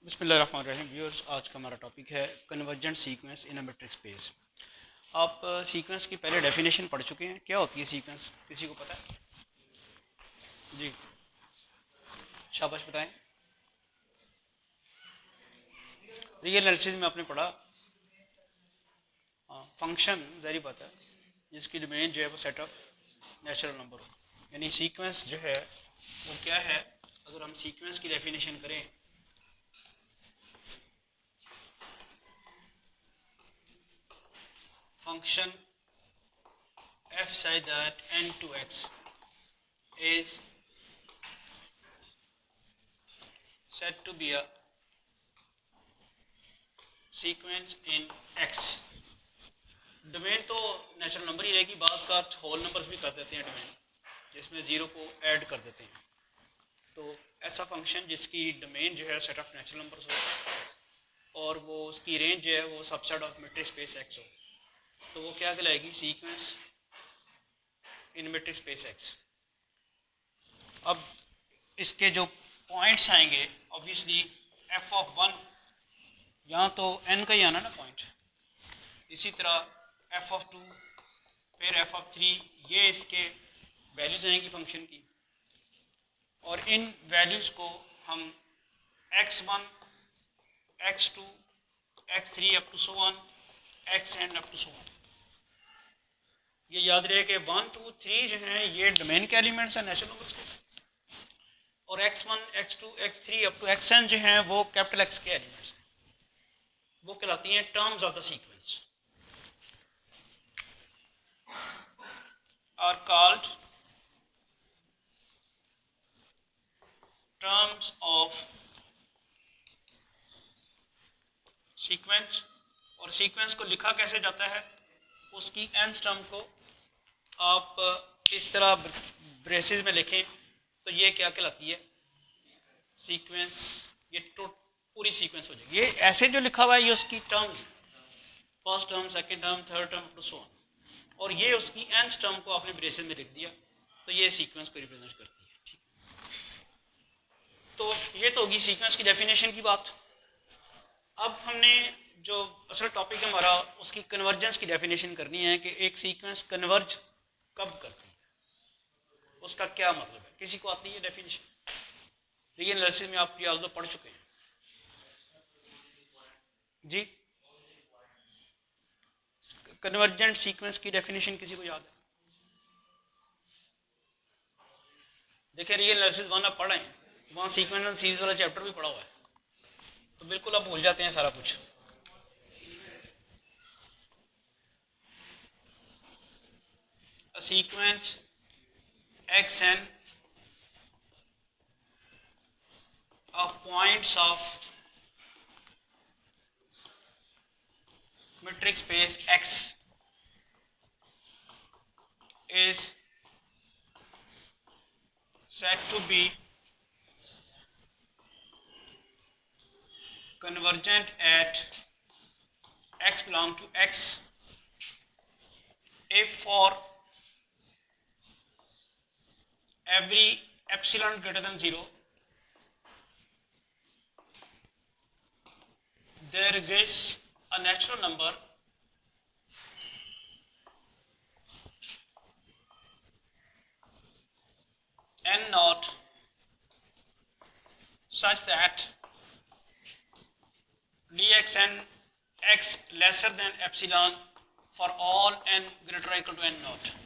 बिस्मिल्लाहिर्रहमानिर्रहीम व्यूअर्स, आज का हमारा टॉपिक है convergent sequence in a matrix space. आप सीक्वेंस की पहले डेफिनेशन पढ़ चुके हैं। क्या होती है सीक्वेंस, किसी को पता है? जी, शाबाश बताएं। रियल एनालिसिस में आपने पढ़ा। हाँ, फंक्शन जारी बात है जिसकी डोमेन जो है वो सेट ऑफ नेचुरल नंबर हो। यानी सीक्वेंस जो है वो क्या है? अगर हम सीक्वेंस की डेफिनेशन करें, function F size that N to X is said to be a sequence in x। Domain तो नेचुरल नंबर ही रहेगी, बाज़ का होल नंबर्स भी कर देते हैं डोमेन, जिसमें ज़ीरो को ऐड कर देते हैं। तो ऐसा फंक्शन जिसकी डोमेन जो है सेट ऑफ नेचुरल नंबर्स हो और वो उसकी रेंज जो है वो subset of matrix space x हो, तो वो क्या कहलाएगी? Sequence in matrix space x. अब इसके जो पॉइंट्स आएंगे, ऑब्वियसली एफ ऑफ वन, यहाँ तो एन का ही आना ना पॉइंट। इसी तरह एफ ऑफ टू, फिर एफ ऑफ थ्री, ये इसके वैल्यूज आएंगी फंक्शन की। और इन वैल्यूज़ को हम X one, X two, X three up to so on, X and up to so on, ये याद रहे कि वन टू थ्री जो हैं ये डोमेन के एलिमेंट्स हैं नेचुरल नंबर्स के, और X one, X two, X three up to X N जो हैं वो कैपिटल एक्स के एलिमेंट्स हैं। वो कहलाती हैं terms of the sequence, are called terms of sequence. और सीक्वेंस को लिखा कैसे जाता है? उसकी nth टर्म को आप इस तरह ब्रेसेस में लिखें तो ये क्या कहलाती है? सीक्वेंस। ये पूरी सीक्वेंस हो जाएगी। ये ऐसे जो लिखा हुआ है ये उसकी terms, first term, second term, third term to so on, और ये उसकी nth टर्म को आपने ब्रेसेस में लिख दिया तो ये सीक्वेंस को रिप्रेजेंट करती है। ठीक, तो ये तो होगी सीक्वेंस की डेफिनेशन की बात। अब हमने जो असल टॉपिक है हमारा, उसकी कन्वर्जेंस की डेफिनेशन करनी है कि एक सीक्वेंस कन्वर्ज कब करती है, उसका क्या मतलब है। किसी को आती है डेफिनेशन? रियल एनालिसिस में आप ये पढ़ चुके हैं जी। कन्वर्जेंट सीक्वेंस की डेफिनेशन किसी को याद है? देखिए, रियल एनालिसिस वन आप पढ़ रहे हैं, वहाँ सीक्वेंस एंड सीरीज वाला चैप्टर भी पढ़ा हुआ है, तो बिल्कुल आप भूल जाते हैं सारा कुछ। A sequence xn of points of metric space X is said to be convergent at x belong to x if for every epsilon greater than 0 there exists a natural number n naught such that dxn x lesser than epsilon for all n greater or equal to n naught।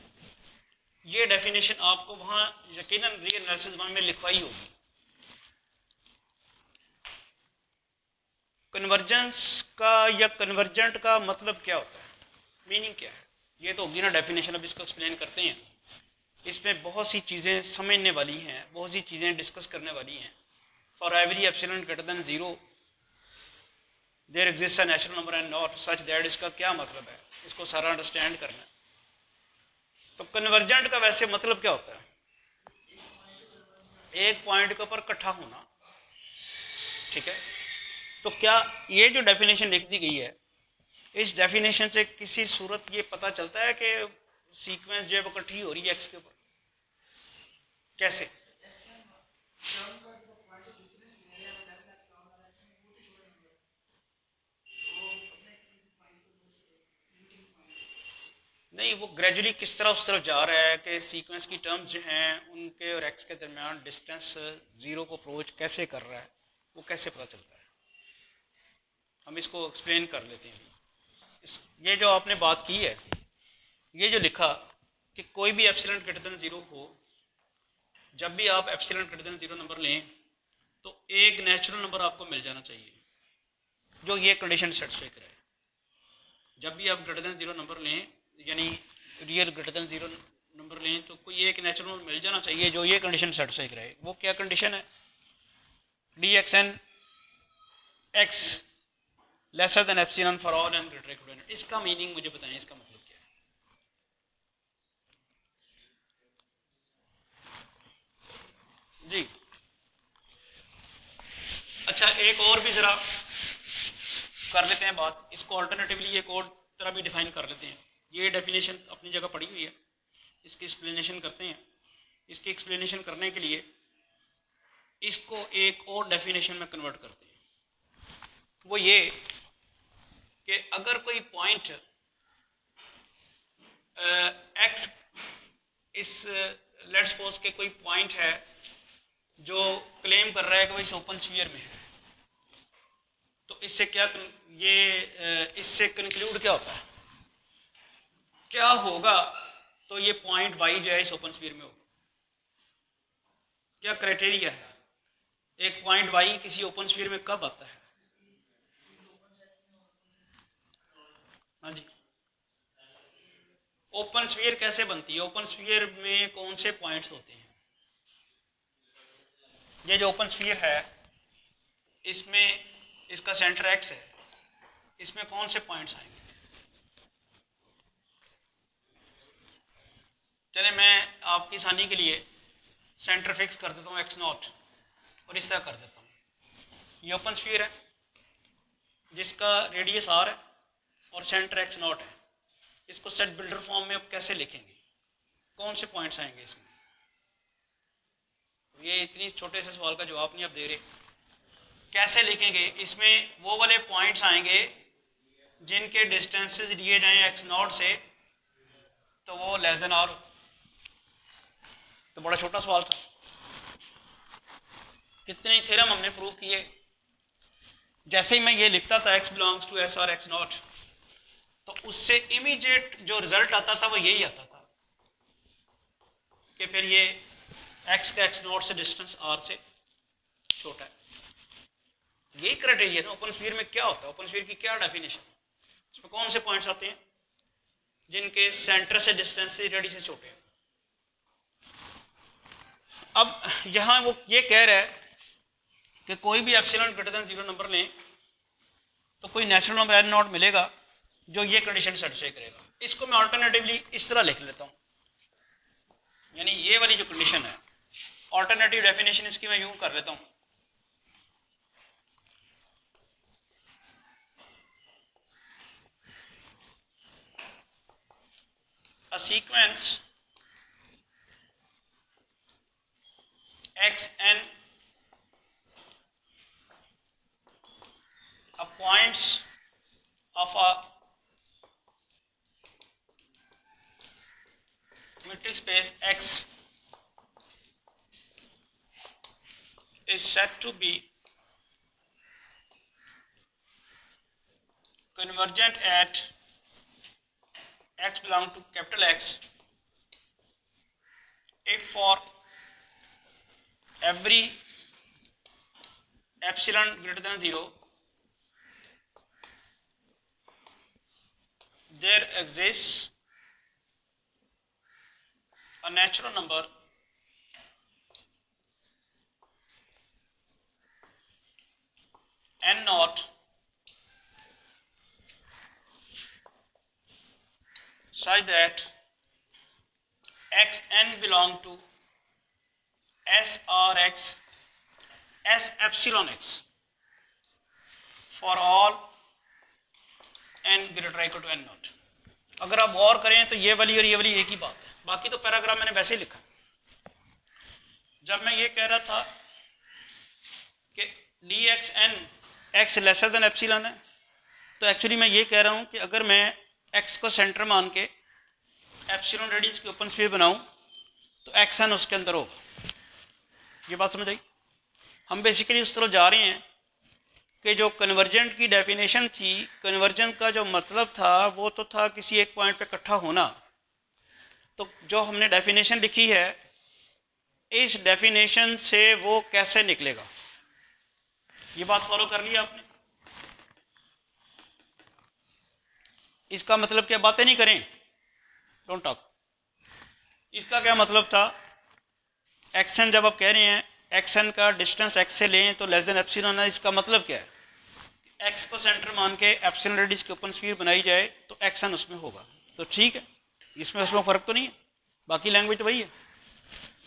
ये definition आपको वहाँ यकीनन real analysis one में लिखवाई होगी। Convergence का या convergent का मतलब क्या होता है, मीनिंग क्या है? ये तो होगी ना डेफिनेशन। अब इसको एक्सप्लेन करते हैं। इसमें बहुत सी चीज़ें समझने वाली हैं, बहुत सी चीज़ें डिस्कस करने वाली हैं। For every epsilon greater than zero there exist a natural number and naught such that, इसका क्या मतलब है, इसको सारा अंडरस्टैंड करना है। तो कन्वर्जेंट का वैसे मतलब क्या होता है? एक पॉइंट के ऊपर इकट्ठा होना। ठीक है, तो क्या ये जो डेफिनेशन लिख दी गई है, इस डेफिनेशन से किसी सूरत ये पता चलता है कि सीक्वेंस जो है वो इकट्ठी हो रही है एक्स के ऊपर? कैसे? नहीं, वो ग्रेजुअली किस तरह उस तरफ जा रहा है कि सीक्वेंस की टर्म्स जो हैं उनके और एक्स के दरमियान डिस्टेंस ज़ीरो को अप्रोच कैसे कर रहा है, वो कैसे पता चलता है, हम इसको एक्सप्लेन कर लेते हैं। ये जो आपने बात की है, ये जो लिखा कि कोई भी एप्सिलॉन ग्रेटर देन ज़ीरो हो, जब भी आप epsilon greater than zero number लें तो एक नेचुरल नंबर आपको मिल जाना चाहिए जो ये कंडीशन सेटिस्फाई करे। जब भी आप ग्रेटर देन ज़ीरो नंबर लें, यानी real greater than zero number लें, तो कोई एक नेचुरल नंबर मिल जाना चाहिए जो ये कंडीशन सेटिस्फाई करे। वो क्या कंडीशन है? D x N x lesser than epsilon for all N greater equal to N. इसका मीनिंग मुझे बताएं, इसका मतलब क्या है जी? अच्छा, एक और भी ज़रा कर लेते हैं बात, इसको अल्टरनेटिवली एक और तरह भी डिफाइन कर लेते हैं। ये डेफिनेशन अपनी जगह पड़ी हुई है, इसकी एक्सप्लेनेशन करते हैं। इसकी एक्सप्लेनेशन करने के लिए इसको एक और डेफिनेशन में कन्वर्ट करते हैं। वो ये कि अगर कोई पॉइंट एक्स, इस लेट्स सपोज के कोई पॉइंट है जो क्लेम कर रहा है कि वो इस ओपन स्फीयर में है, तो इससे क्या इससे कंक्लूड क्या होता है, क्या होगा? तो ये पॉइंट वाई जो है इस ओपन स्फीयर में होगा। क्या क्राइटेरिया है, एक पॉइंट वाई किसी ओपन स्फीयर में कब आता है? हाँ जी, ओपन स्फीयर कैसे बनती है, ओपन स्फीयर में कौन से पॉइंट्स होते हैं? ये जो ओपन स्फीयर है, इसमें इसका सेंटर एक्स है, इसमें कौन से पॉइंट्स आएंगे? चले मैं आपकी आसानी के लिए सेंटर फिक्स कर देता हूँ एक्स नॉट, और इस तरह कर देता हूँ। ये ओपन स्फीयर है जिसका रेडियस आर है और सेंटर एक्स नॉट है। इसको सेट बिल्डर फॉर्म में अब कैसे लिखेंगे, कौन से पॉइंट्स आएंगे इसमें? ये इतनी छोटे से सवाल का जवाब नहीं आप दे रहे, कैसे लिखेंगे? इसमें वो वाले पॉइंट्स आएंगे जिनके डिस्टेंसेस दिए जाएं एक्स नॉट से, तो वो लेस देन आर। तो बड़ा छोटा सवाल था, कितने थ्योरम हमने प्रूव किए। जैसे ही मैं ये लिखता था एक्स बिलोंग्स टू एस और एक्स नॉट, तो उससे इमीडिएट जो रिजल्ट आता था वो यही आता था कि फिर ये एक्स का एक्स नॉट से डिस्टेंस आर से छोटा है। यही क्राइटेरिया ना ओपन स्फीयर में क्या होता है, ओपन स्फीयर की क्या डेफिनेशन है, उसमें कौन से पॉइंट्स आते हैं जिनके सेंटर से डिस्टेंस से रेडियस से छोटे हैं। अब यहाँ वो ये कह रहा है कि कोई भी epsilon greater than zero number लें तो कोई नेचुरल नंबर एन नॉट मिलेगा जो ये कंडीशन सेटिस्फाई करेगा। इसको मैं अल्टरनेटिवली इस तरह लिख लेता हूँ, यानी ये वाली जो कंडीशन है, अल्टरनेटिव डेफिनेशन इसकी मैं यूं कर लेता हूँ। A sequence xn of points of a metric space X is said to be convergent at x belong to capital X if for every epsilon greater than 0 there exists a natural number n naught such that xn belong to S R X S epsilon X for all n greater or equal to n naught। अगर आप गौर करें तो ये वाली और ये वाली एक ही बात है, बाकी तो पैराग्राफ मैंने वैसे ही लिखा। जब मैं ये कह रहा था कि D x N x lesser than epsilon है, तो एक्चुअली मैं ये कह रहा हूँ कि अगर मैं एक्स को सेंटर मान के एप्सिलॉन रेडियस की ओपन स्फीयर बनाऊं तो एक्स एन उसके अंदर होगा। ये बात समझ आई? हम बेसिकली उस तरफ जा रहे हैं कि जो कन्वर्जेंट की डेफिनेशन थी, कन्वर्जन का जो मतलब था वो तो था किसी एक पॉइंट पे इकट्ठा होना। तो जो हमने डेफिनेशन लिखी है, इस डेफिनेशन से वो कैसे निकलेगा, ये बात फॉलो कर लिया आपने? इसका मतलब क्या, बातें नहीं करें, डोंट टॉक। इसका क्या मतलब था, एक्स एन जब आप कह रहे हैं एक्स एन का डिस्टेंस एक्स से लें तो लेस देन एप्सिलॉन है, इसका मतलब क्या है? एक्स को सेंटर मान के एप्सिलॉन रेडियस की ओपन स्फीयर बनाई जाए तो एक्स एन उसमें होगा, तो ठीक है, इसमें उसमें फ़र्क तो नहीं है, बाकी लैंग्वेज तो वही है।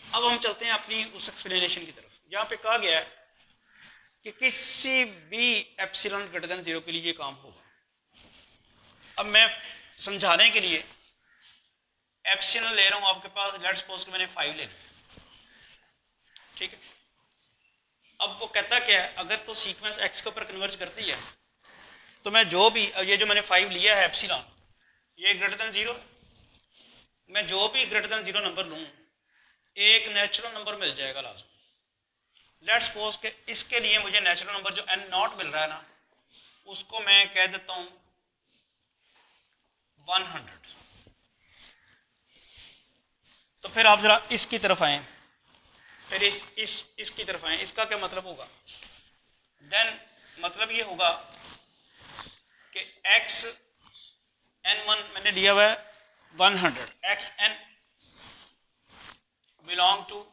अब हम चलते हैं अपनी उस एक्सप्लेनेशन की तरफ, जहाँ पे कहा गया है कि किसी भी एप्सिलॉन ग्रेटर देन 0 के लिए ये काम होगा। अब मैं समझाने के लिए एप्सिलॉन ले रहा हूँ आपके पास, लेट्स सपोज कि मैंने 5 ले लिया, ठीक है। अब वो कहता क्या है, अगर तो सीक्वेंस एक्स के ऊपर कन्वर्ज करती है तो मैं जो भी, ये जो मैंने 5 लिया है एप्सिलॉन, ये ग्रेटर देन 0, मैं जो भी ग्रेटर देन 0 नंबर लूँ एक नेचुरल नंबर मिल जाएगा लाजमी। लेट्स सपोज कि इसके लिए मुझे नेचुरल नंबर जो n नॉट मिल रहा है ना, उसको मैं कह देता हूँ 100। तो फिर आप ज़रा इसकी तरफ आएँ, फिर इसकी तरफ आएँ, इसका क्या मतलब होगा? देन मतलब ये होगा कि एक्स एन वन मैंने दिया हुआ है 100, एक्स एन बिलोंग टू,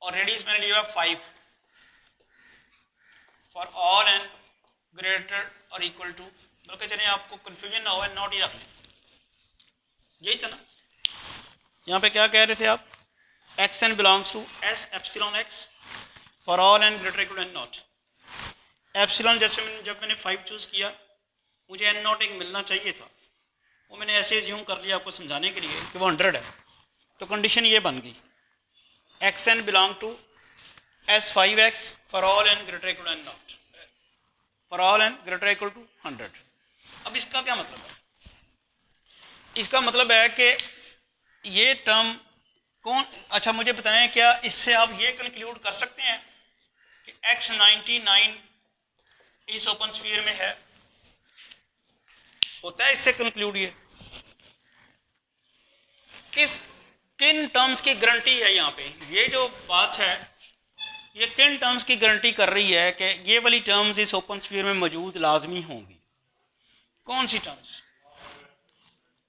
और रेडियस मैंने दिया हुआ 5 फॉर ऑल एन ग्रेटर और इक्वल टू, बल्कि चलिए आपको कन्फ्यूजन ना हो नॉट ही रख लें, यही था ना। यहाँ पे क्या कह रहे थे आप, X N belongs to S epsilon X for all N greater equal N naught. Epsilon जैसे जब मैंने 5 चूज़ किया, मुझे एन नॉट एक मिलना चाहिए था, वो मैंने ऐसे ज्यूम कर लिया आपको समझाने के लिए कि वो 100 है। तो कंडीशन ये बन गई, X N belong to S 5x for all N greater equal N naught, for all N greater equal to 100। अब इसका क्या मतलब है? इसका मतलब है कि ये टर्म कौन, अच्छा मुझे बताएं, क्या इससे आप ये कंक्लूड कर सकते हैं कि x99 इस ओपन स्फीयर में है? होता है इससे कंक्लूड? ये किन टर्म्स की गारंटी है यहाँ पे? ये जो बात है ये किन टर्म्स की गारंटी कर रही है कि ये वाली टर्म्स इस ओपन स्फीयर में मौजूद लाजमी होंगी? कौन सी टर्म्स?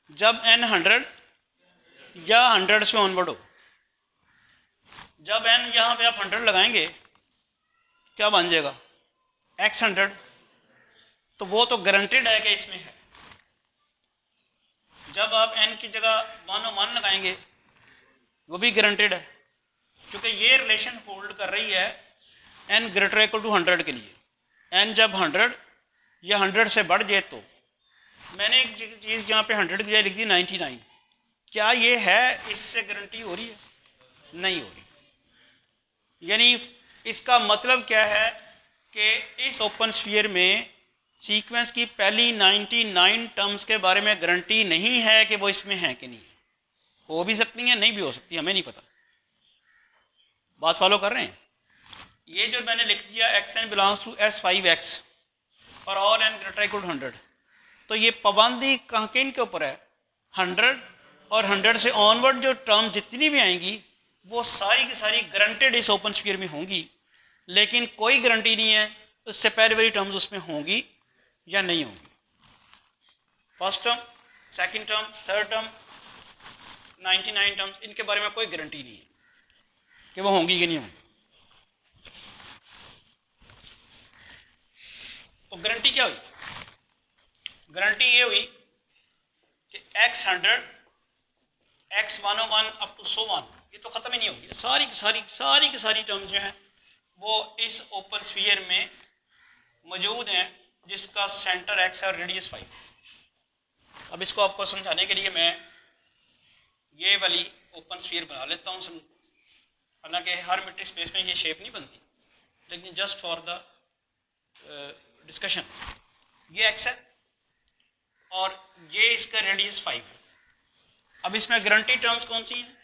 जब n 100 या 100 से ऑनवर्ड हो, जब n यहाँ पे आप 100 लगाएंगे क्या बन जाएगा, x 100, तो वो तो गारंटेड है कि इसमें है। जब आप n की जगह 101 लगाएंगे वो भी गारंटेड है, क्योंकि ये रिलेशन होल्ड कर रही है n ग्रेटर इक्वल टू 100 के लिए। n जब 100 या 100 से बढ़ जाए तो, मैंने एक चीज़ यहाँ पे 100 की बजाय लिख दी 99, क्या ये है, इससे गारंटी हो रही है? नहीं हो रही। यानी इसका मतलब क्या है कि इस ओपन स्फीयर में सीक्वेंस की पहली 99 टर्म्स के बारे में गारंटी नहीं है कि वो इसमें है कि नहीं। हो भी सकती हैं, नहीं भी हो सकती, हमें नहीं पता। बात फॉलो कर रहे हैं? ये जो मैंने लिख दिया X N belongs to S 5x for all N greater equal to 100, तो ये पाबंदी कहाँ किन के ऊपर है? 100 और 100 से ऑनवर्ड जो टर्म जितनी भी आएंगी वो सारी की सारी गारंटेड इस ओपन स्फीयर में होंगी, लेकिन कोई गारंटी नहीं है उससे पहले वाली टर्म्स उसमें होंगी या नहीं होंगी। First term, second term, third term, 99 terms, इनके बारे में कोई गारंटी नहीं है कि वो होंगी कि नहीं होंगी। तो गारंटी क्या हुई? गारंटी ये हुई कि x 100, x 101 अप टू 101 ये तो ख़त्म ही नहीं होगी, सारी की सारी टर्म्स जो हैं वो इस ओपन स्फीयर में मौजूद हैं जिसका सेंटर x है और रेडियस 5। अब इसको आपको समझाने के लिए मैं ये वाली ओपन स्फीयर बना लेता हूँ। हालांकि हर मेट्रिक स्पेस में ये शेप नहीं बनती, लेकिन जस्ट फॉर द डिस्कशन, ये x है और ये इसका रेडियस 5 है। अब इसमें गारंटी टर्म्स कौन सी हैं?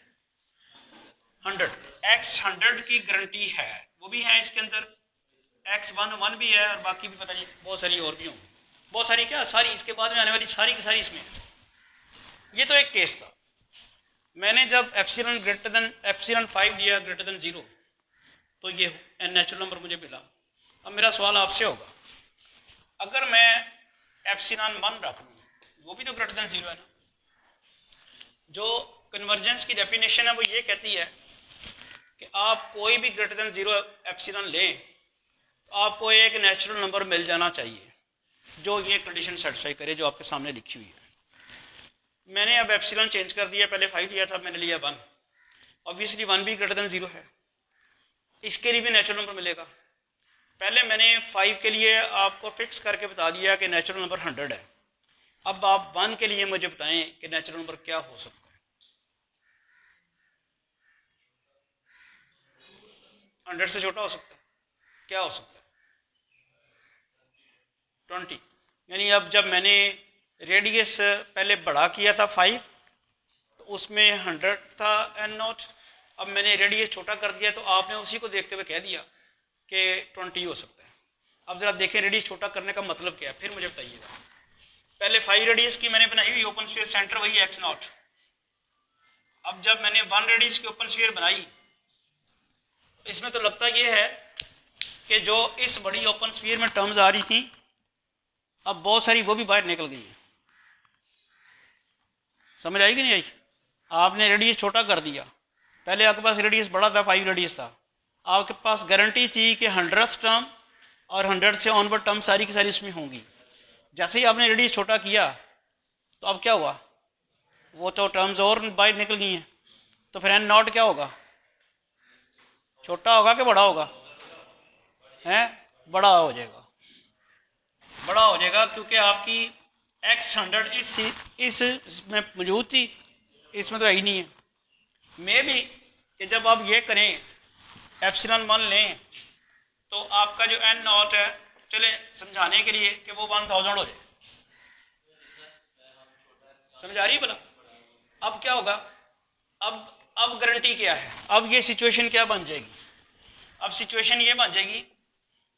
100, x100 की गारंटी है, वो भी है इसके अंदर, x1 भी है और बाकी भी पता नहीं बहुत सारी और भी होंगी, बहुत सारी क्या सारी इसके बाद में आने वाली सारी की सारी इसमें है। ये तो एक केस था, मैंने जब एप्सिलॉन ग्रेटर देन एप्सिलॉन 5 लिया ग्रेटर देन 0 तो ये नेचुरल नंबर मुझे मिला। अब मेरा सवाल आपसे होगा, अगर मैं एप्सिलॉन 1 रख लूँ, वो भी तो ग्रेटर देन 0 है ना। जो कन्वर्जेंस की डेफिनेशन है वो ये कहती है कि आप कोई भी ग्रेटर देन 0 एप्सिलॉन लें तो आपको एक नेचुरल नंबर मिल जाना चाहिए जो ये कंडीशन सेटिस्फाई करे जो आपके सामने लिखी हुई है। मैंने अब एप्सिलॉन चेंज कर दिया, पहले 5 लिया था, मैंने लिया 1। ऑब्वियसली 1 भी ग्रेटर देन 0 है, इसके लिए भी नेचुरल नंबर मिलेगा। पहले मैंने 5 के लिए आपको फिक्स करके बता दिया कि नेचुरल नंबर 100 है। अब आप 1 के लिए मुझे बताएं कि नेचुरल नंबर क्या हो सकता है। 100 से छोटा हो सकता है, क्या हो सकता है? 20। यानी अब जब मैंने रेडियस पहले बड़ा किया था 5 तो उसमें 100 था n0, अब मैंने रेडियस छोटा कर दिया तो आपने उसी को देखते हुए कह दिया कि 20 हो सकता है। अब ज़रा देखें रेडियस छोटा करने का मतलब क्या है, फिर मुझे बताइएगा। पहले 5 रेडियस की मैंने बनाई हुई ओपन स्फीयर, सेंटर वही x0। अब जब मैंने 1 रेडियस की ओपन स्फीयर बनाई, इसमें तो लगता ये है कि जो इस बड़ी ओपन स्फीयर में टर्म्स आ रही थी अब बहुत सारी वो भी बाहर निकल गई हैं। समझ आई कि नहीं आई? आपने रेडियस छोटा कर दिया, पहले आपके पास रेडियस बड़ा था, 5 रेडियस था, आपके पास गारंटी थी कि 100th टर्म और 100 से ऑनवर्ड टर्म सारी की सारी इसमें होंगी। जैसे ही आपने रेडियस छोटा किया तो अब क्या हुआ, वो तो टर्म्स और बाहर निकल गई हैं, तो फिर n0 क्या होगा? छोटा होगा कि बड़ा होगा? हैं, बड़ा हो जाएगा, बड़ा हो जाएगा, क्योंकि आपकी x100 इस में मौजूद थी, इसमें तो है ही नहीं है। मे भी कि जब आप ये करें एप्सिलॉन 1 लें तो आपका जो n0 है, चले समझाने के लिए कि वो 1000 हो जाए। समझ आ रही है भला? अब क्या होगा, अब गारंटी क्या है, अब ये सिचुएशन क्या बन जाएगी? अब सिचुएशन ये बन जाएगी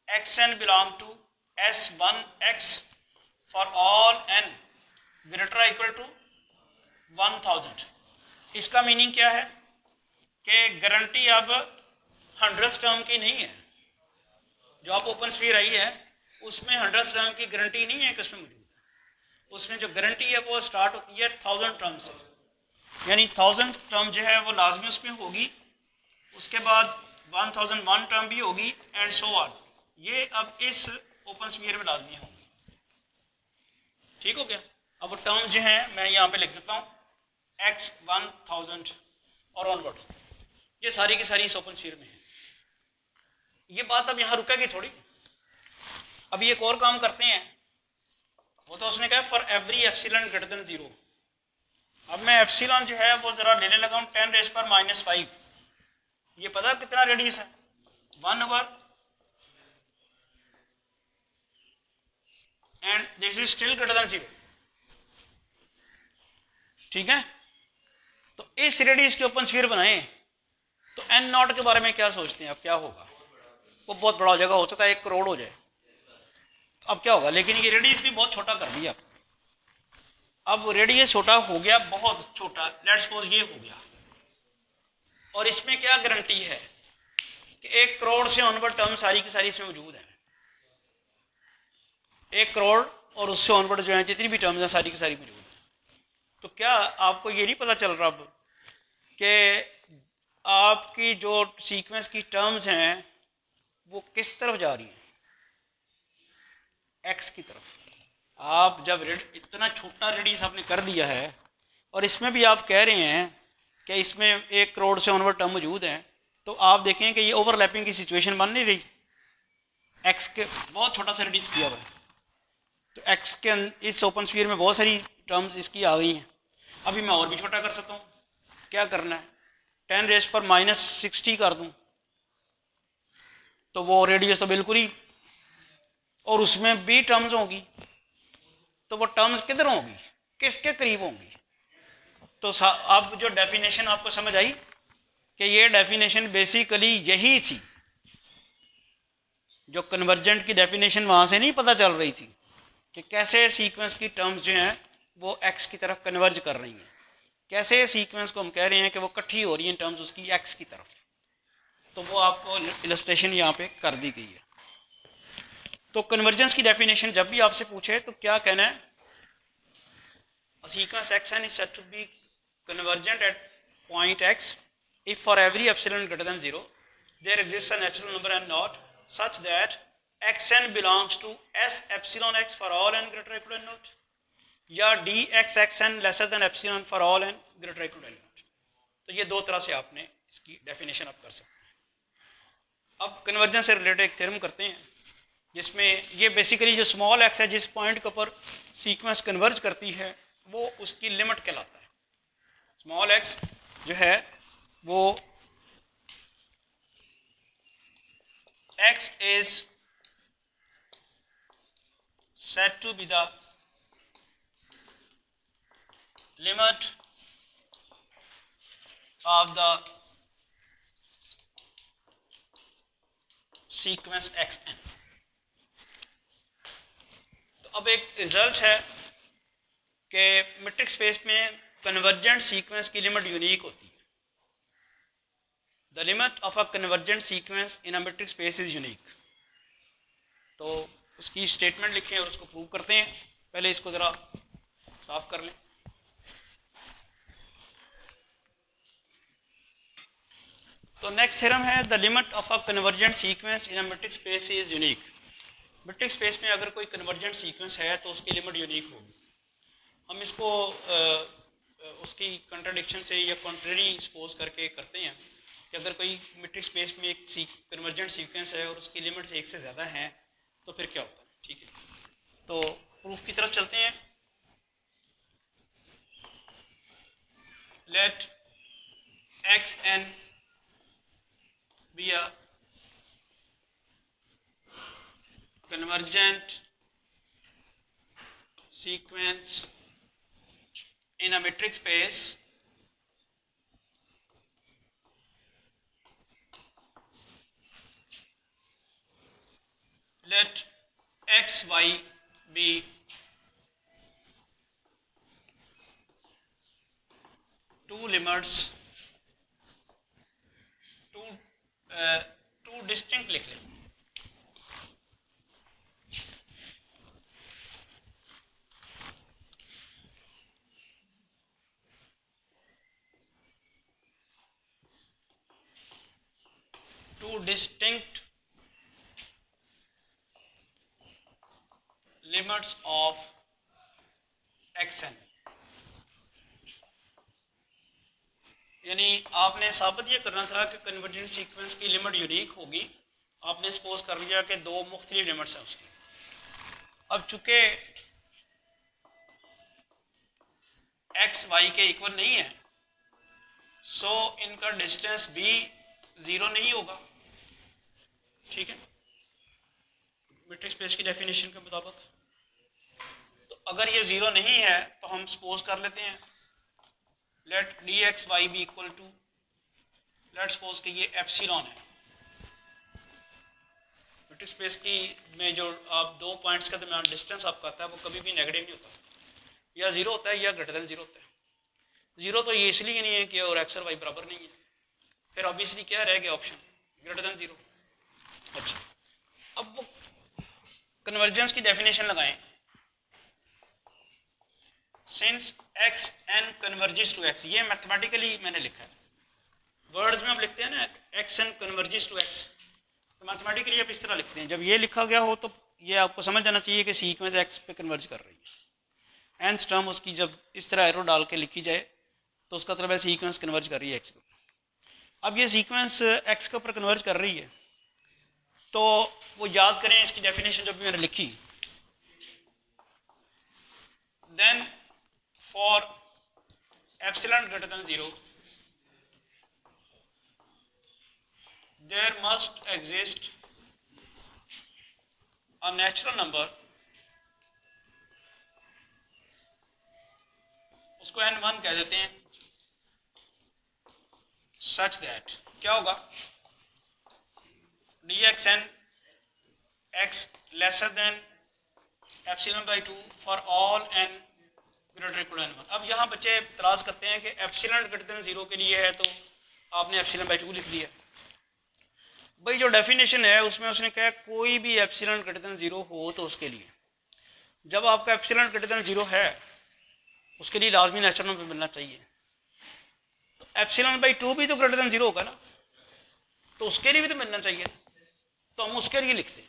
xn belong to s1x for all n greater equal to 1000। इसका मीनिंग क्या है कि गारंटी अब 100th टर्म की नहीं है। जो आप ओपन स्फीयर आई है उसमें 100th टर्म की गारंटी नहीं है कि उसमें मौजूद है। उसमें जो गारंटी है वो स्टार्ट होती है 1000 टर्म से, यानी 1000 टर्म जो है वो लाजमी उसमें होगी, उसके बाद 1001 टर्म भी होगी एंड सो ऑन। ये अब इस ओपन स्फीयर में लाजमी होंगी। ठीक हो गया? अब वो टर्म्स जो हैं मैं यहाँ पे लिख देता हूँ, x1000 और ऑनवर्ड, ये सारी की सारी इस ओपन स्फीयर में है। ये बात अब यहाँ रुकेगी थोड़ी। अभी एक और काम करते हैं, वो तो उसने कहा for every epsilon greater than 0। अब मैं एप्सिलॉन जो है वो ज़रा लेने लगा हूँ 10⁻⁵। ये पता कितना रेडियस है? 1/, and this is still greater than 0। ठीक है, तो इस रेडियस के ओपन स्फीयर बनाएं तो n0 के बारे में क्या सोचते हैं? अब क्या होगा? वो बहुत बड़ा हो जाएगा, हो सकता है 1 करोड़ हो जाए। अब क्या होगा? लेकिन ये रेडियस भी बहुत छोटा कर दिया। अब रेडियस छोटा हो गया, बहुत छोटा, लेट्स सपोज ये हो गया, और इसमें क्या गारंटी है कि 1 करोड़ से ऑनवर्ड टर्म सारी की सारी इसमें मौजूद है। 1 करोड़ और उससे ऑनवर्ड जो है जितनी भी टर्म्स हैं सारी की सारी मौजूद है। तो क्या आपको ये नहीं पता चल रहा अब कि आपकी जो सीक्वेंस की टर्म्स हैं वो किस तरफ जा रही हैं? एक्स की तरफ। आप जब इतना छोटा रेडियस आपने कर दिया है और इसमें भी आप कह रहे हैं कि इसमें 1 करोड़ से ऑनवर्ड टर्म मौजूद हैं, तो आप देखें कि ये ओवरलैपिंग की सिचुएशन बन नहीं रही। एक्स के बहुत छोटा सा रेडियस किया हुआ है, तो एक्स के इस ओपन स्फीयर में बहुत सारी टर्म्स इसकी आ गई हैं। अभी मैं और भी छोटा कर सकता हूँ, क्या करना है? 10⁻⁻60 कर दूँ तो वो रेडियस तो बिल्कुल ही, और उसमें भी टर्म्स होंगी, तो वो टर्म्स किधर होंगी, किसके करीब होंगी? तो अब जो डेफिनेशन आपको समझ आई कि ये डेफिनेशन बेसिकली यही थी, जो कन्वर्जेंट की डेफिनेशन वहाँ से नहीं पता चल रही थी कि कैसे सीक्वेंस की टर्म्स जो हैं वो एक्स की तरफ कन्वर्ज कर रही हैं, कैसे सीक्वेंस को हम कह रहे हैं कि वो इकट्ठी हो रही हैं टर्म्स उसकी एक्स की तरफ। तो वो आपको इलस्ट्रेशन यहाँ पे कर दी गई है। तो कन्वर्जेंस की डेफिनेशन जब भी आपसे पूछे तो क्या कहना है, a sequence xn is said to be convergent at point x if for every epsilon greater than 0 there exists a natural number n naught such that xn belongs to s epsilon x for all n greater or equal to n naught, या D X X N lesser than epsilon for all N greater equal to N naught. तो ये दो तरह से आपने इसकी definition आप कर सकते हैं। अब कन्वर्जेंस से रिलेटेड एक थ्योरम करते हैं जिसमें ये बेसिकली जो स्मॉल एक्स है जिस पॉइंट के ऊपर सीक्वेंस कन्वर्ज करती है वो उसकी लिमिट कहलाता है। स्मॉल एक्स जो है वो x is said to be the limit of the sequence xn। तो अब एक रिजल्ट है कि मैट्रिक्स स्पेस में कन्वर्जेंट सीक्वेंस की लिमिट यूनिक होती है। The limit of a convergent sequence in a matrix space is unique. तो उसकी स्टेटमेंट लिखें और उसको प्रूव करते हैं। पहले इसको ज़रा साफ कर लें। तो नेक्स्ट थ्योरम है the limit of a convergent sequence in a matrix space is unique. Matrix space में अगर कोई कन्वर्जेंट सीक्वेंस है तो उसकी लिमिट यूनिक होगी। हम इसको उसकी कंट्राडिक्शन से या कॉन्ट्रेरी सपोज करके करते हैं कि अगर कोई मैट्रिक्स स्पेस में एक कन्वर्जेंट सीक्वेंस है और उसकी लिमिट एक से ज़्यादा है तो फिर क्या होता है। ठीक है, तो प्रूफ की तरफ चलते हैं। Let x n be a convergent sequence in a metric space let x y be two limits, two distinct लिख लें। two distinct limits of xn। यानी आपने साबित ये करना था कि कन्वर्जेंट सीक्वेंस की लिमिट यूनिक होगी। आपने सपोज कर लिया कि दो मुख्तलिफ लिमिट्स हैं उसकी। अब चूंकि एक्स वाई के इक्वल नहीं है सो इनका डिस्टेंस भी ज़ीरो नहीं होगा। ठीक है, मैट्रिक्स स्पेस की डेफिनेशन के मुताबिक। तो अगर ये ज़ीरो नहीं है तो हम सपोज कर लेते हैं let d x y be equal to, let suppose कि ये एप्सिलॉन है। मैट्रिक्स स्पेस की में जो आप दो पॉइंट्स के दरमियान डिस्टेंस आपका आता है वो कभी भी नेगेटिव नहीं होता, या ज़ीरो होता है या ग्रेटर देन ज़ीरो होता है। ज़ीरो तो ये इसलिए नहीं है कि और एक्स और वाई बराबर नहीं है, फिर ऑब्वियसली क्या रह गया ऑप्शन ग्रेटर देन ज़ीरो। अच्छा, अब वो कन्वर्जेंस की डेफिनेशन लगाएं। Since x n converges to x, ये मैथमेटिकली मैंने लिखा है, वर्ड्स में आप लिखते हैं ना x n converges to x, तो मैथमेटिकली आप इस तरह लिखते हैं। जब ये लिखा गया हो तो ये आपको समझ जाना चाहिए कि सीक्वेंस एक्स पे कन्वर्ज कर रही है। एंड टर्म उसकी जब इस तरह एरो डाल के लिखी जाए तो उसका मतलब है सीक्वेंस कन्वर्ज कर रही है एक्स के ऊपर। अब ये सीक्वेंस एक्स के ऊपर कन्वर्ज कर रही है तो वो याद करें इसकी डेफिनेशन जब भी मैंने लिखी, then for epsilon greater than zero there must exist a natural number, उसको n1 कह देते हैं, सच दैट क्या होगा, d x N x lesser than epsilon by 2 for all N greater equal n 1। अब यहाँ बच्चे इतराज़ करते हैं कि एप्सिलॉन ग्रेटर देन 0 के लिए है तो आपने एप्सिलॉन बाई 2 लिख लिया। भाई जो डेफिनेशन है उसमें उसने कहा कोई भी एप्सिलॉन ग्रेटर देन 0 हो तो उसके लिए, जब आपका एप्सिलॉन ग्रेटर देन 0 है उसके लिए लाजमी नेचुरल नंबर मिलना चाहिए। तो एप्सिलॉन बाई 2 भी तो ग्रेटर देन 0 होगा ना, तो उसके लिए भी तो मिलना चाहिए, तो हम उसके लिए लिखते हैं।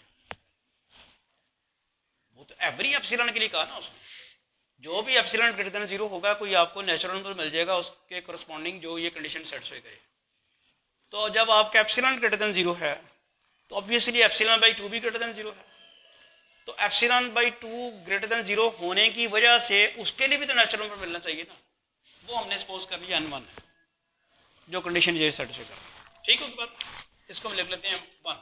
वो तो एवरी एप्सिलॉन के लिए कहा ना उसने, जो भी एप्सिलॉन ग्रेटर देन 0 होगा कोई आपको नेचुरल नंबर मिल जाएगा उसके करस्पॉन्डिंग जो ये कंडीशन सेटिस्फाई करे। तो जब आपका एप्सिलॉन ग्रेटर देन 0 है तो ऑब्वियसली एप्सिलॉन बाई 2 भी ग्रेटर देन 0 है। तो एप्सिलॉन बाई 2 ग्रेटर देन 0 होने की वजह से उसके लिए भी तो नेचुरल नंबर मिलना चाहिए ना, वो हमने सपोज कर लिया n1 है जो कंडीशन ये सेटिस्फाई कर रहा है। ठीक होगी बात, इसको हम लिख लेते हैं 1।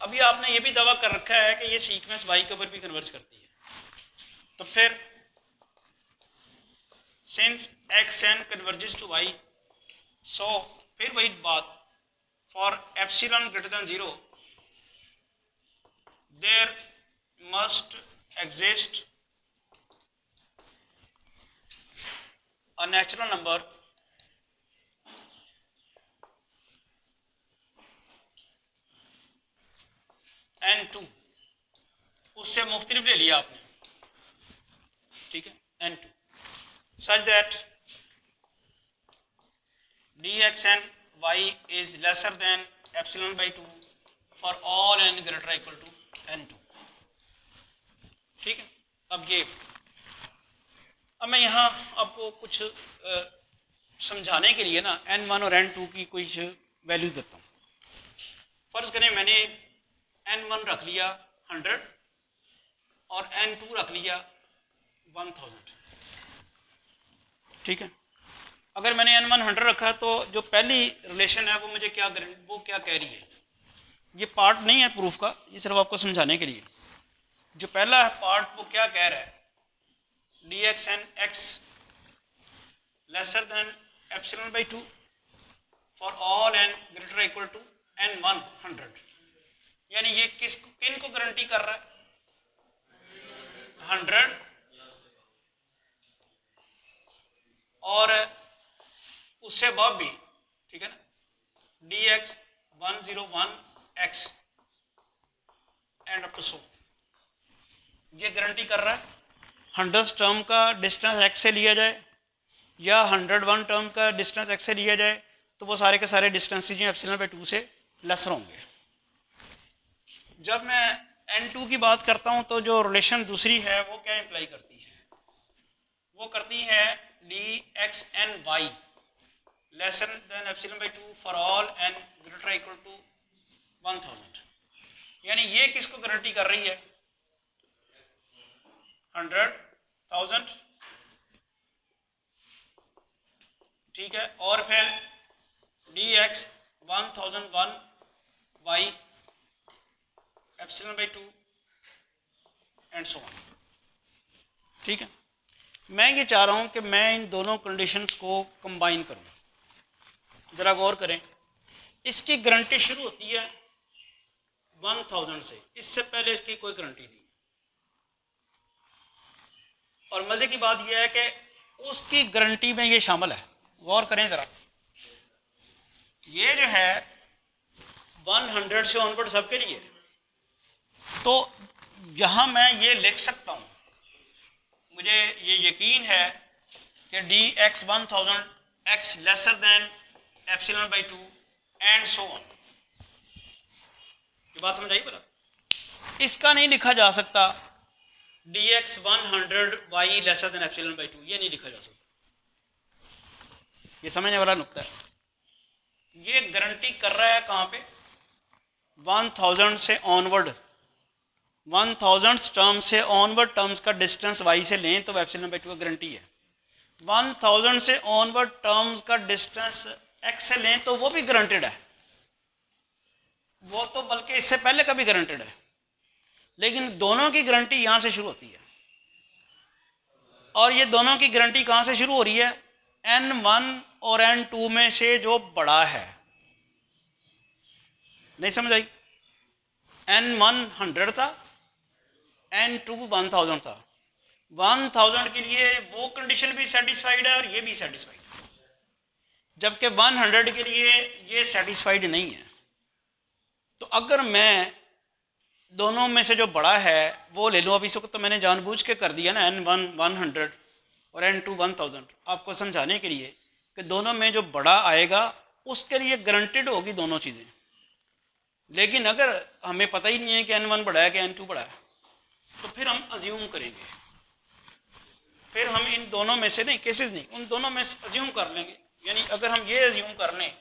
अभी आपने ये भी दावा कर रखा है कि ये सीक्वेंस y के ऊपर भी कन्वर्ज करती है, तो फिर since x n converges to y, so फिर वही बात, for epsilon greater than 0 there must exist a natural number n2, उससे मुख्तलिफ ले लिया आपने, ठीक है, n2 such that dxn y is lesser than epsilon by 2 for all n greater or equal to n2। ठीक है, अब मैं यहाँ आपको कुछ समझाने के लिए ना n1 और n2 की कुछ वैल्यू देता हूँ। फ़र्ज़ करें मैंने n1 रख लिया 100 और n2 रख लिया 1000। ठीक है, अगर मैंने n1 100 रखा तो जो पहली रिलेशन है वो मुझे क्या कह रही है, ये पार्ट नहीं है प्रूफ का, ये सिर्फ आपको समझाने के लिए। जो पहला पार्ट वो क्या कह रहा है, D x N x lesser than epsilon by 2 for all N greater equal to n1 100। यानी ये किन को गारंटी कर रहा है, 100 और उससे बाद भी, ठीक है ना, d x 101 x and up to so, ये गारंटी कर रहा है 100 टर्म का डिस्टेंस x से लिया जाए या 101 टर्म का डिस्टेंस x से लिया जाए तो वो सारे के सारे डिस्टेंस जो एप्सिलॉन बाई 2 से लेसर होंगे। जब मैं n2 की बात करता हूँ तो जो रिलेशन दूसरी है वो क्या इंप्लाई करती है, वो करती है D x n y lesser than epsilon by 2 for all N greater equal to 1000। यानी ये किसको गारंटी कर रही है, 100,000, ठीक है, और फिर d x 1001 y epsilon by 2 and so on. ठीक है, मैं ये चाह रहा हूँ कि मैं इन दोनों कंडीशंस को कंबाइन करूँ। ज़रा गौर करें, इसकी गारंटी शुरू होती है 1000 से, इससे पहले इसकी कोई गारंटी नहीं। और मज़े की बात यह है कि उसकी गारंटी में ये शामिल है। गौर करें ज़रा, ये जो है 100 से ऑनवर्ड सबके लिए, तो यहाँ मैं ये लिख सकता हूँ, मुझे ये यकीन है कि D x 1000 x lesser than epsilon by 2 and so on. ये बात समझ आई बोला, इसका नहीं लिखा जा सकता d x 100 y lesser than epsilon by 2, ये नहीं लिखा जा सकता। ये समझने वाला नुक्ता है। ये गारंटी कर रहा है कहाँ पे, 1000 से ऑनवर्ड, 1000 टर्म से ऑनवर्ड टर्म्स का डिस्टेंस वाई से लें तो एप्सिलॉन बाई 2 की गारंटी है। 1000 से ऑनवर्ड टर्म्स का डिस्टेंस एक्स से लें तो वो भी गारंटेड है, वो तो बल्कि इससे पहले का भी गारंटेड है। लेकिन दोनों की गारंटी यहाँ से शुरू होती है, और ये दोनों की गारंटी कहाँ से शुरू हो रही है, n1 और n2 में से जो बड़ा है, नहीं समझ आई? n1 100 था, n2 1000 था। 1000 के लिए वो कंडीशन भी सेटिस्फाइड है और ये भी सेटिस्फाइड है, जबकि 100 के लिए ये सेटिस्फाइड नहीं है। तो अगर मैं दोनों में से जो बड़ा है वो ले लूँ, अब इस वक्त तो मैंने जानबूझ के कर दिया ना, n1 100 और n2 1000, आपको समझाने के लिए कि दोनों में जो बड़ा आएगा उसके लिए गारंटेड होगी दोनों चीज़ें। लेकिन अगर हमें पता ही नहीं है कि n1 बड़ा है कि n2 बड़ा है, तो फिर हम अज्यूम करेंगे, फिर हम इन दोनों में से नहीं, केसेस नहीं, उन दोनों में से अज्यूम कर लेंगे। यानी अगर हम ये अज्यूम कर लें,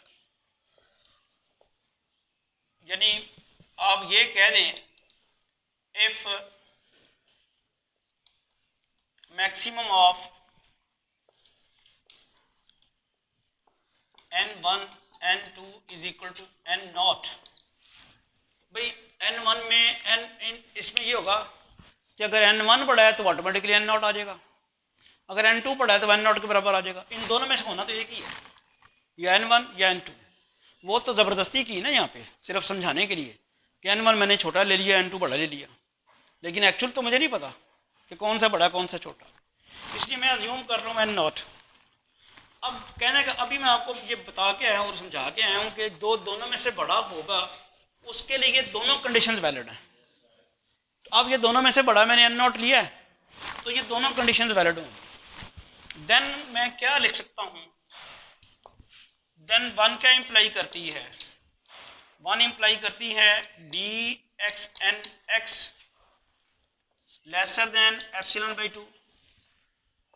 यानी आप ये कह दें if maximum of n1 n2 is equal to n0, भाई n1 में इसमें ये होगा कि अगर n1 बड़ा है तो ऑटोमेटिकली n0 आ जाएगा, अगर n2 बड़ा है तो n0 के बराबर आ जाएगा। इन दोनों में से होना तो एक ही है, या n1 या n2। वो तो ज़बरदस्ती की ना यहाँ पे, सिर्फ समझाने के लिए कि n1 मैंने छोटा ले लिया, n2 बड़ा ले लिया, लेकिन एक्चुअल तो मुझे नहीं पता कि कौन सा बड़ा कौन सा छोटा, इसलिए मैं अज्यूम कर रहा हूँ n0। अब कहने का अभी मैं आपको ये बता के आया हूँ और समझा के आया हूँ कि दोनों में से बड़ा होगा, उसके लिए ये दोनों कंडीशंस वैलिड हैं। तो अब ये दोनों में से बड़ा मैंने n0 लिया है, तो ये दोनों कंडीशंस वैलिड होंगी। देन मैं क्या लिख सकता हूँ, देन 1 क्या इम्प्लाई करती है, 1 इम्प्लाई करती है dxnx lesser than ε/2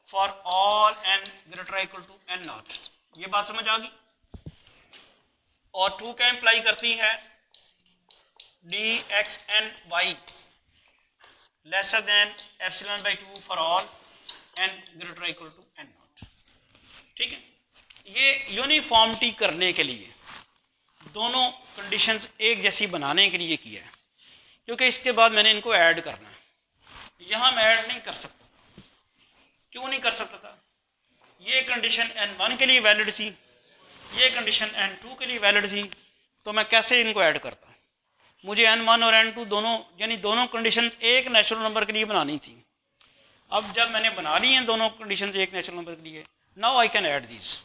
for all n greater equal to n0। ये बात समझ आ गई? और 2 क्या इम्प्लाई करती है dxny lesser than ε/2 for all n greater equal to n0। ठीक है, ये यूनिफॉर्मिटी करने के लिए, दोनों कंडीशंस एक जैसी बनाने के लिए किया है, क्योंकि इसके बाद मैंने इनको ऐड करना है। यहाँ मैं ऐड नहीं कर सकता था। क्यों नहीं कर सकता था? ये कंडीशन n1 के लिए वैलिड थी, ये कंडीशन n2 के लिए वैलिड थी, तो मैं कैसे इनको ऐड करता? मुझे n1 और n2 दोनों, यानी दोनों कंडीशंस एक नेचुरल नंबर के लिए बनानी थी। अब जब मैंने बना ली हैं दोनों कंडीशंस एक नेचुरल नंबर के लिए, now I can add these.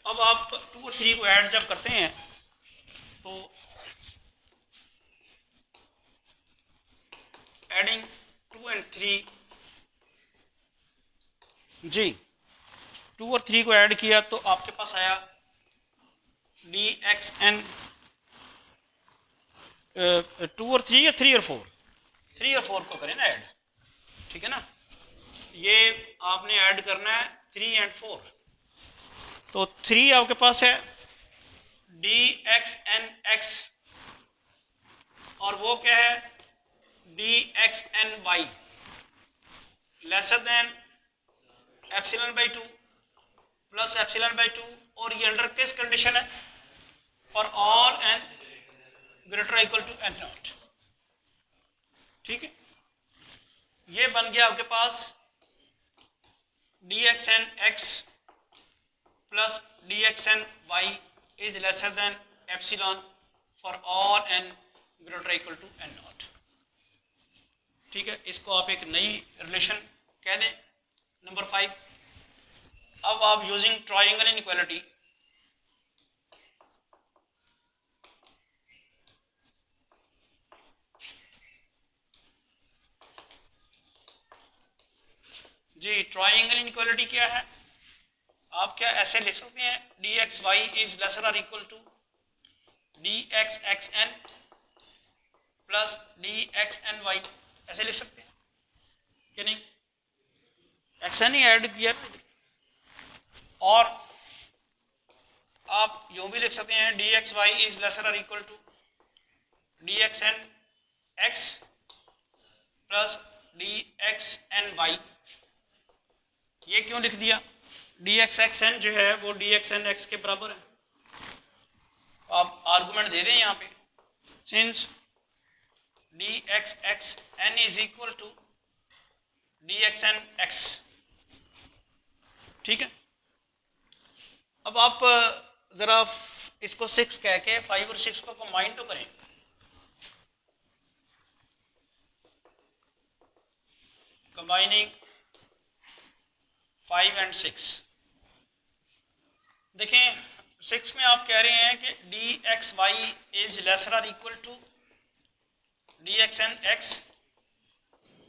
अब आप 2 और 3 को ऐड जब करते हैं तो एडिंग 2 and 3, जी 2 और 3 को ऐड किया तो आपके पास आया dxn 2 और 3 या 3 और 4, 3 और 4 को करें ना ऐड, ठीक है ना। ये आपने ऐड करना है 3 and 4, तो 3 आपके पास है dxnx और वो क्या है dxny लेसर देन ε/2 प्लस ε/2, और ये अंडर किस कंडीशन है? For all n greater equal to n0। ठीक है, ये बन गया आपके पास dxnx plus dxny is lesser than epsilon for all n greater equal to n0। ठीक है, इसको आप एक नई रिलेशन कह दें। नंबर 5, अब आप यूजिंग ट्रायंगल इनइक्वालिटी जी, ट्रायंगल इनइक्वालिटी क्या है? आप क्या ऐसे लिख सकते हैं dxy इज लेसर और equal to dxxn plus dxny, ऐसे लिख सकते हैं कि नहीं? xn ही ऐड किया ना, और आप यूँ भी लिख सकते हैं dxy इज लेसर और equal to dxnx plus dxny। ये क्यों लिख दिया? dxxn जो है वो dxnx के बराबर है। आप आर्गुमेंट दे दें यहाँ पे, since dxxn is equal to dxnx, ठीक है। अब आप ज़रा इसको 6 कह के 5 और 6 को कंबाइन तो करें। कंबाइनिंग 5 एंड 6, देखें 6 में आप कह रहे हैं कि D x y is lesser or equal to d x N x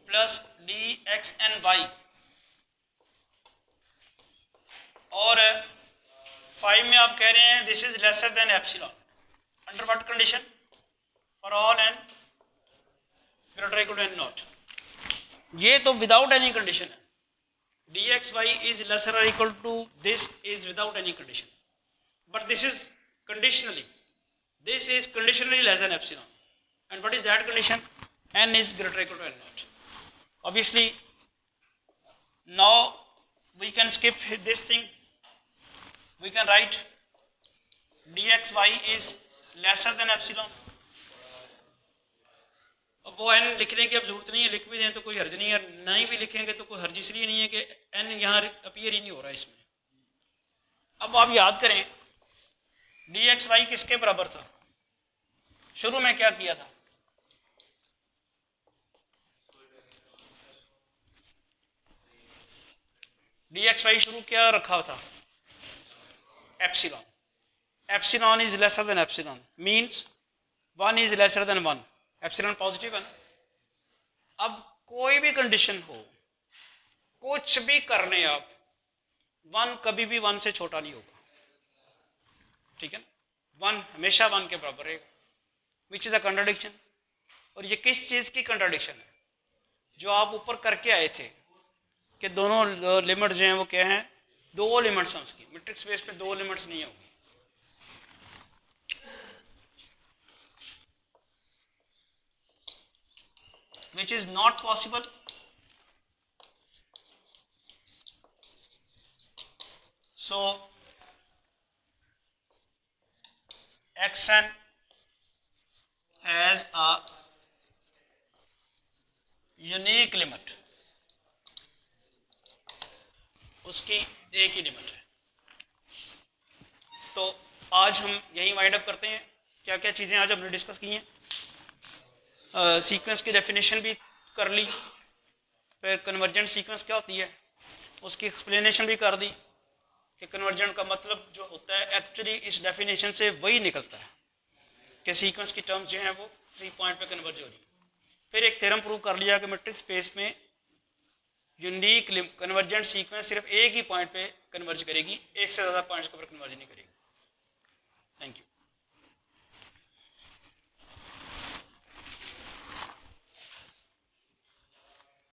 plus d x n y, और 5 में आप कह रहे हैं this is lesser than epsilon, under what condition, for all N greater equal to N naught. ये तो without any condition है, D x y is lesser or equal to this is without any condition, but this is conditionally, this is conditionally less than epsilon, and what is that condition? N is greater or equal to n naught. Obviously now we can skip this thing, we can write dxy is lesser than epsilon। अब वो n लिखने की अब जरूरत नहीं है, लिख भी दें तो कोई हर्ज नहीं है, नहीं भी लिखेंगे तो कोई हर्ज इसलिए नहीं है कि n यहाँ अपीयर ही नहीं हो रहा इसमें। अब आप याद करें डी एक्स वाई किसके बराबर था, शुरू में क्या किया था, डी एक्स वाई शुरू क्या रखा था, epsilon. Epsilon is lesser than epsilon means 1 is lesser then 1, epsilon positive है ना। अब कोई भी कंडीशन हो, कुछ भी कर लें आप, 1 कभी भी 1 से छोटा नहीं होगा, ठीक है ना, 1 हमेशा 1 के बराबर रहेगा, विच इज़ अ कंट्राडिक्शन। और ये किस चीज़ की कंट्राडिक्शन है, जो आप ऊपर करके आए थे कि दोनों लिमिट जो हैं वो क्या हैं, 2 लिमिट्स हैं उसकी, मैट्रिक्स स्पेस पे 2 लिमिट्स नहीं होगी। Which is not possible, so xn has a unique limit, उसकी एक ही लिमिट है। तो आज हम यही वाइंड अप करते हैं। क्या क्या चीज़ें आज हमने डिस्कस की हैं, सीक्वेंस की डेफिनेशन भी कर ली, फिर कन्वर्जेंट सीक्वेंस क्या होती है उसकी एक्सप्लेनेशन भी कर दी कि कन्वर्जेंट का मतलब जो होता है एक्चुअली इस डेफिनेशन से वही निकलता है कि सीक्वेंस की टर्म्स जो हैं वो किसी पॉइंट पे कन्वर्ज हो रही है। फिर एक थ्योरम प्रूव कर लिया कि मैट्रिक्स स्पेस में यूनिक कन्वर्जेंट सीक्वेंस सिर्फ एक ही पॉइंट पे कन्वर्ज करेगी, एक से ज़्यादा पॉइंट्स के ऊपर कन्वर्ज नहीं करेगी। Thank you.